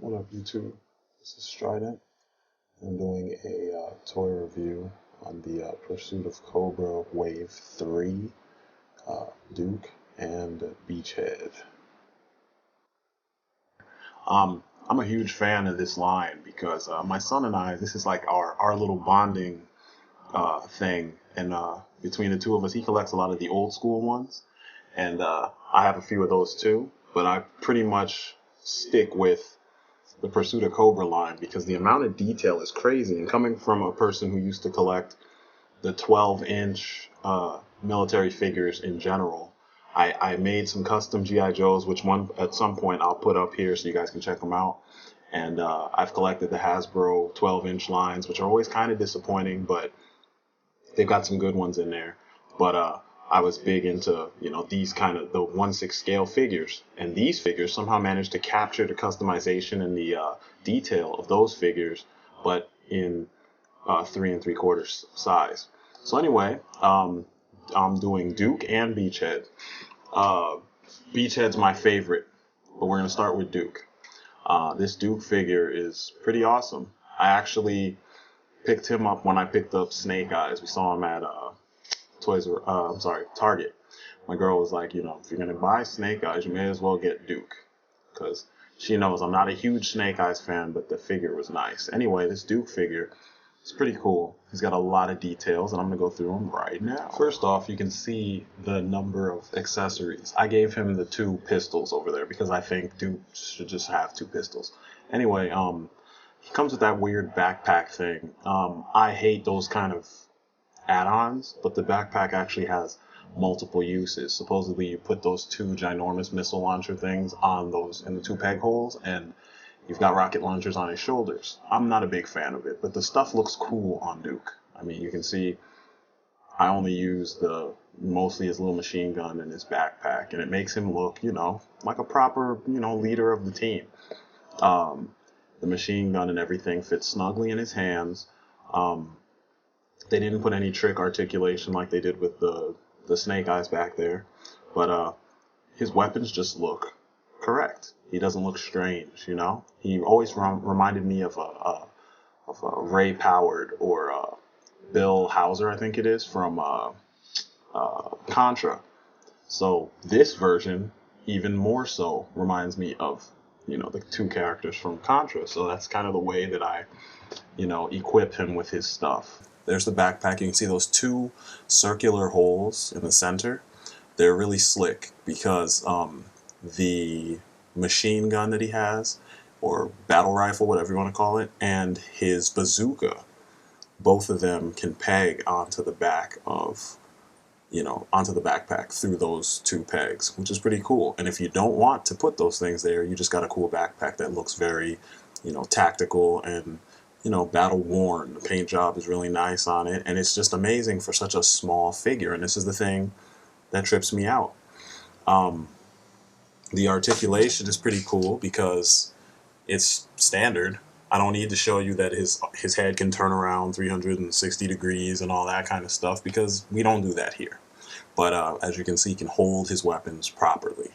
What up, YouTube? This is Strydent. I'm doing a toy review on the Pursuit of Cobra Wave 3 Duke and Beachhead. I'm a huge fan of this line because my son and I, this is like our little bonding thing. And between the two of us, he collects a lot of the old school ones. And I have a few of those too. But I pretty much stick with the Pursuit of Cobra line because the amount of detail is crazy. And coming from a person who used to collect the 12-inch military figures in general, I made some custom G.I. Joes, which one at some point I'll put up here so you guys can check them out. And I've collected the Hasbro 12-inch lines, which are always kind of disappointing, but they've got some good ones in there. But I was big into, these kind of the 1/6 scale figures. And these figures somehow managed to capture the customization and the detail of those figures, but in 3 3/4 size. So anyway, I'm doing Duke and Beachhead. Beachhead's my favorite, but we're going to start with Duke. This Duke figure is pretty awesome. I actually picked him up when I picked up Snake Eyes. We saw him at Target. My girl was like, if you're gonna buy Snake Eyes, you may as well get Duke, because she knows I'm not a huge Snake Eyes fan, but the figure was nice. Anyway, this Duke figure is pretty cool. He's got a lot of details, and I'm gonna go through them right now. First off, you can see the number of accessories. I gave him the 2 pistols over there because I think Duke should just have 2 pistols. Anyway, he comes with that weird backpack thing. I hate those kind of add-ons, but the backpack actually has multiple uses. Supposedly you put those 2 ginormous missile launcher things on those in the 2 peg holes, and you've got rocket launchers on his shoulders. I'm not a big fan of it, but the stuff looks cool on Duke. I mean, you can see I only use mostly his little machine gun in his backpack, and it makes him look, like a proper, leader of the team. The machine gun and everything fits snugly in his hands. They didn't put any trick articulation like they did with the Snake Eyes back there, but his weapons just look correct. He doesn't look strange, He always reminded me of a Ray Poward or Bill Hauser, I think it is, from Contra. So this version, even more so, reminds me of the 2 characters from Contra. So that's kind of the way that I equip him with his stuff. There's the backpack. You can see those 2 circular holes in the center. They're really slick because the machine gun that he has, or battle rifle, whatever you want to call it, and his bazooka, both of them can peg onto the back of, onto the backpack through those 2 pegs, which is pretty cool. And if you don't want to put those things there, you just got a cool backpack that looks very, tactical and battle worn. The paint job is really nice on it, and it's just amazing for such a small figure. And this is the thing that trips me out. The articulation is pretty cool because it's standard. I don't need to show you that his head can turn around 360 degrees and all that kind of stuff, because we don't do that here. But as you can see, he can hold his weapons properly.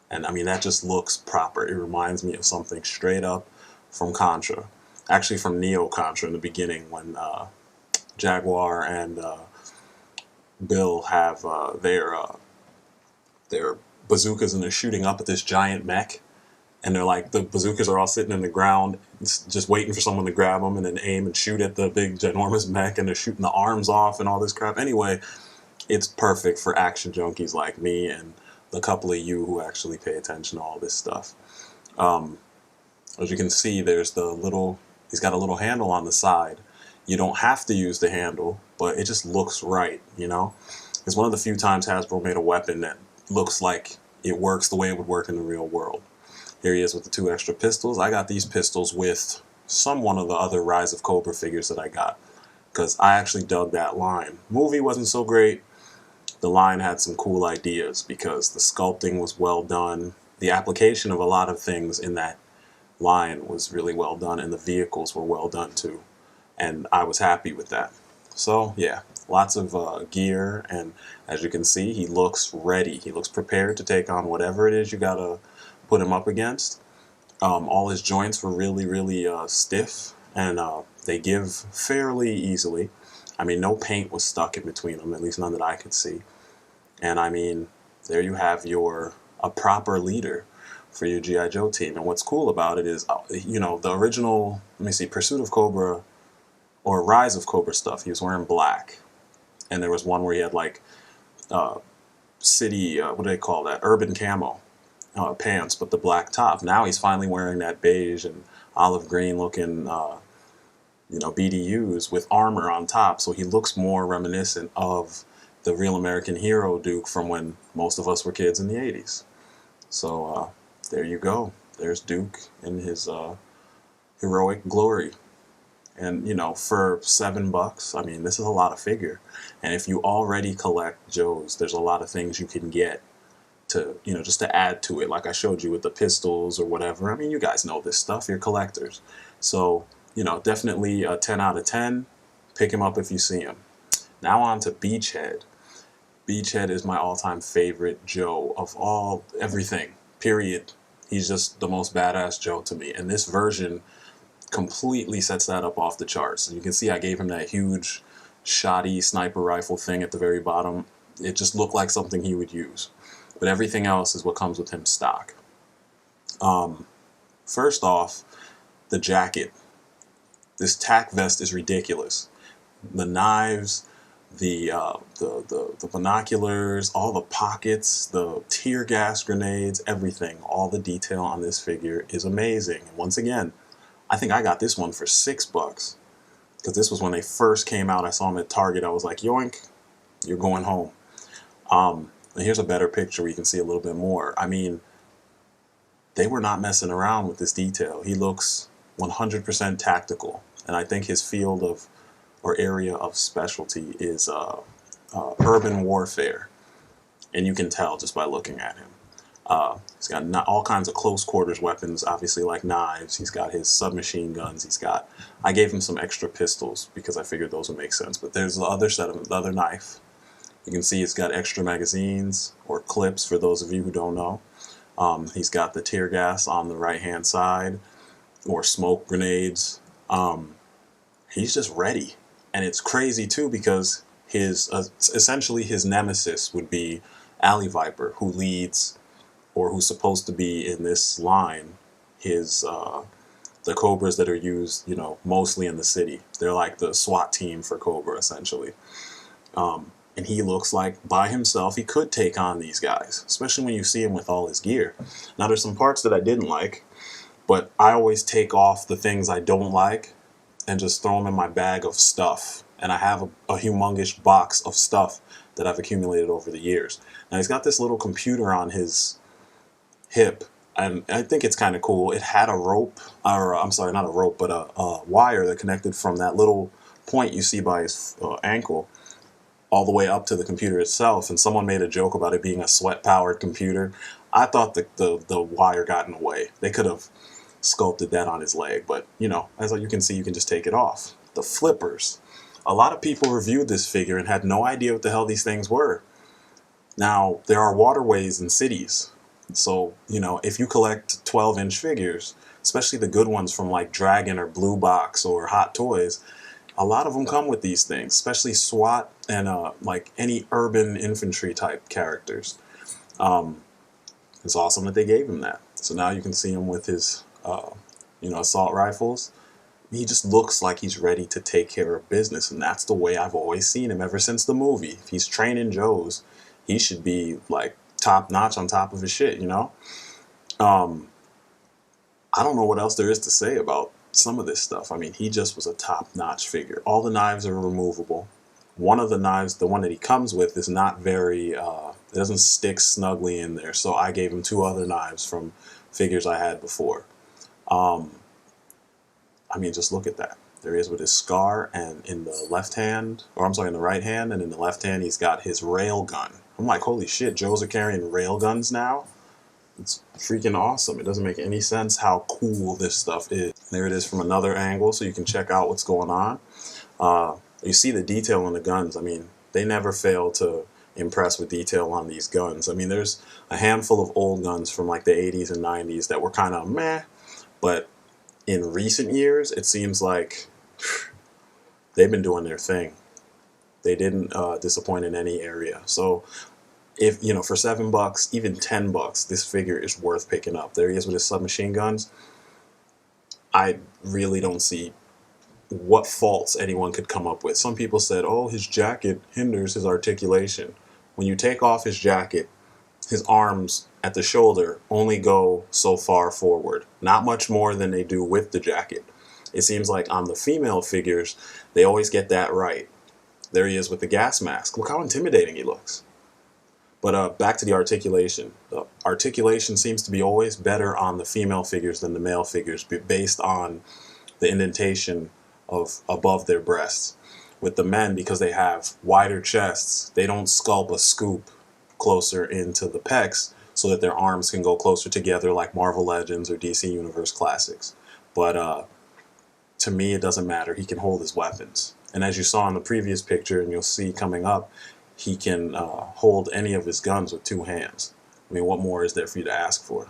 And I mean, that just looks proper. It reminds me of something straight up from Contra. Actually from Neo Contra in the beginning, when Jaguar and Bill have their bazookas, and they're shooting up at this giant mech, and they're like, the bazookas are all sitting in the ground just waiting for someone to grab them and then aim and shoot at the big ginormous mech, and they're shooting the arms off and all this crap. Anyway, it's perfect for action junkies like me and the couple of you who actually pay attention to all this stuff. As you can see, there's he's got a little handle on the side. You don't have to use the handle, but it just looks right, It's one of the few times Hasbro made a weapon that looks like it works the way it would work in the real world. Here he is with the 2 extra pistols. I got these pistols with one of the other Rise of Cobra figures that I got, because I actually dug that line. Movie wasn't so great. The line had some cool ideas because the sculpting was well done. The application of a lot of things in that line was really well done, and the vehicles were well done too, and I was happy with that. So yeah, lots of gear, and as you can see, he looks ready. He looks prepared to take on whatever it is you gotta put him up against. All his joints were really, really stiff, and they give fairly easily. I mean, no paint was stuck in between them, at least none that I could see. And I mean, there you have your a proper leader for your GI Joe team. And what's cool about it is, the original, let me see, Pursuit of Cobra or Rise of Cobra stuff. He was wearing black, and there was one where he had like city, what do they call that? Urban camo pants, but the black top. Now he's finally wearing that beige and olive green looking, BDUs with armor on top. So he looks more reminiscent of the Real American Hero Duke from when most of us were kids in the 80s. So there you go. There's Duke in his heroic glory. And, for $7, I mean, this is a lot of figure. And if you already collect Joes, there's a lot of things you can get to, just to add to it. Like I showed you with the pistols or whatever. I mean, you guys know this stuff. You're collectors. So, definitely a 10 out of 10. Pick him up if you see him. Now on to Beachhead. Beachhead is my all-time favorite Joe of everything, period. He's just the most badass Joe to me. And this version completely sets that up off the charts. And you can see I gave him that huge shoddy sniper rifle thing at the very bottom. It just looked like something he would use. But everything else is what comes with him stock. First off, the jacket. This tack vest is ridiculous. The knives, the binoculars, all the pockets, the tear gas grenades, everything. All the detail on this figure is amazing. And once again, I think I got this one for $6 because this was when they first came out. I saw them at Target. I was like, yoink, you're going home. And here's a better picture where you can see a little bit more. I mean, they were not messing around with this detail. He looks 100% tactical. And I think his field of, or area of specialty is urban warfare. And you can tell just by looking at him. He's got all kinds of close quarters weapons, obviously like knives. He's got his submachine guns. I gave him some extra pistols because I figured those would make sense. But there's the other set of the other knife. You can see it's got extra magazines or clips for those of you who don't know. He's got the tear gas on the right-hand side or smoke grenades. He's just ready. And it's crazy too because essentially his nemesis would be Alley Viper, who leads or who's supposed to be in this line the Cobras that are used, mostly in the city. They're like the SWAT team for Cobra, essentially. And he looks like by himself he could take on these guys, especially when you see him with all his gear. Now there's some parts that I didn't like, but I always take off the things I don't like and just throw them in my bag of stuff. And I have a humongous box of stuff that I've accumulated over the years. Now he's got this little computer on his hip, and I think it's kind of cool. It had a rope, or I'm sorry, not a rope, but a wire that connected from that little point you see by his ankle all the way up to the computer itself. And someone made a joke about it being a sweat-powered computer. I thought the wire got in the way. They could have sculpted that on his leg, but as you can see, you can just take it off. The flippers. A lot of people reviewed this figure and had no idea what the hell these things were. Now, there are waterways in cities. So, if you collect 12-inch figures, especially the good ones from like Dragon or Blue Box or Hot Toys, a lot of them come with these things, especially SWAT and like any urban infantry type characters. It's awesome that they gave him that. So now you can see him with his, assault rifles. He just looks like he's ready to take care of business, and that's the way I've always seen him ever since the movie. If he's training Joes, he should be like top notch on top of his shit, I don't know what else there is to say about some of this stuff. I mean, he just was a top notch figure. All the knives are removable. One of the knives, the one that he comes with, is not very, it doesn't stick snugly in there. So I gave him 2 other knives from figures I had before. I mean, just look at that. There he is with his scar, and in the left hand, or I'm sorry, in the right hand, and in the left hand, he's got his rail gun. I'm like, holy shit, Joes are carrying rail guns now? It's freaking awesome. It doesn't make any sense how cool this stuff is. There it is from another angle, so you can check out what's going on. You see the detail on the guns. I mean, they never fail to impress with detail on these guns. I mean, there's a handful of old guns from like the 80s and 90s that were kind of meh, But in recent years, it seems like they've been doing their thing. They didn't disappoint in any area. So if, you know, for $7, even $10, this figure is worth picking up. There he is with his submachine guns. I really don't see what faults anyone could come up with. Some people said, oh, his jacket hinders his articulation. When you take off his jacket, his arms at the shoulder only go so far forward, not much more than they do with the jacket. It seems like on the female figures, they always get that right. There he is with the gas mask. Look how intimidating he looks. But back to the articulation. The articulation seems to be always better on the female figures than the male figures, based on the indentation of above their breasts. With the men, because they have wider chests, they don't sculpt a scoop closer into the pecs so that their arms can go closer together like Marvel Legends or DC Universe Classics. But to me, it doesn't matter. He can hold his weapons. And as you saw in the previous picture, and you'll see coming up, he can hold any of his guns with 2 hands. I mean, what more is there for you to ask for?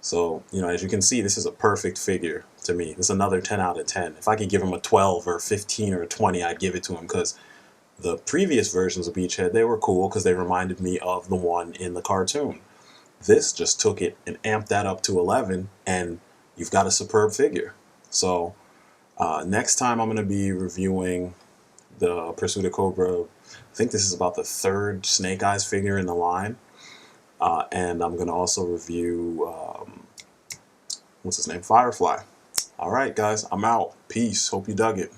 So, you know, as you can see, this is a perfect figure to me. This is another 10 out of 10. If I could give him a 12 or a 15 or a 20, I'd give it to him, because the previous versions of Beachhead, they were cool because they reminded me of the one in the cartoon. This just took it and amped that up to 11, and you've got a superb figure. So next time I'm going to be reviewing the Pursuit of Cobra. I think this is about the 3rd Snake Eyes figure in the line. And I'm going to also review, what's his name? Firefly. All right, guys, I'm out. Peace. Hope you dug it.